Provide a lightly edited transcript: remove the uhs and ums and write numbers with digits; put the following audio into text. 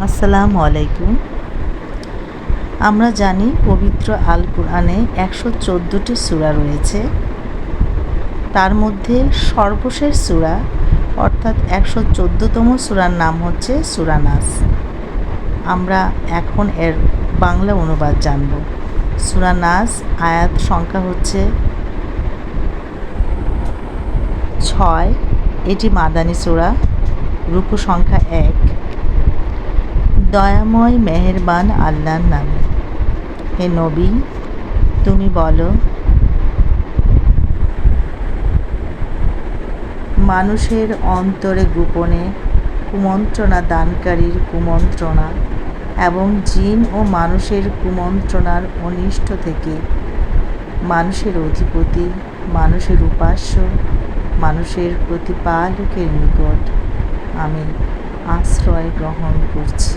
আসসালামু আলাইকুম। আমরা জানি পবিত্র আল কুরআনে ১১৪টি সূরা রয়েছে। তার মধ্যে সর্বশেষ সূরা অর্থাৎ ১১৪তম সূরার নাম হচ্ছে সূরা নাস। আমরা এখন এর বাংলা অনুবাদ জানব। সূরা নাস আয়াত সংখ্যা হচ্ছে ৬। এটি মাদানী সূরা। রুকু সংখ্যা ১। দয়াময় মেহেরবান আল্লাহর নামে। হে নবী, তুমি বলো, মানুষের অন্তরে গোপনে কুমন্ত্রণা দানকারীর কুমন্ত্রণা এবং জিন ও মানুষের কুমন্ত্রণার অনিষ্ট থেকে মানুষের অধিপতি, মানুষের উপাস্য, মানুষের প্রতিপালকের নিকট আমি আশ্রয় গ্রহণ করছি।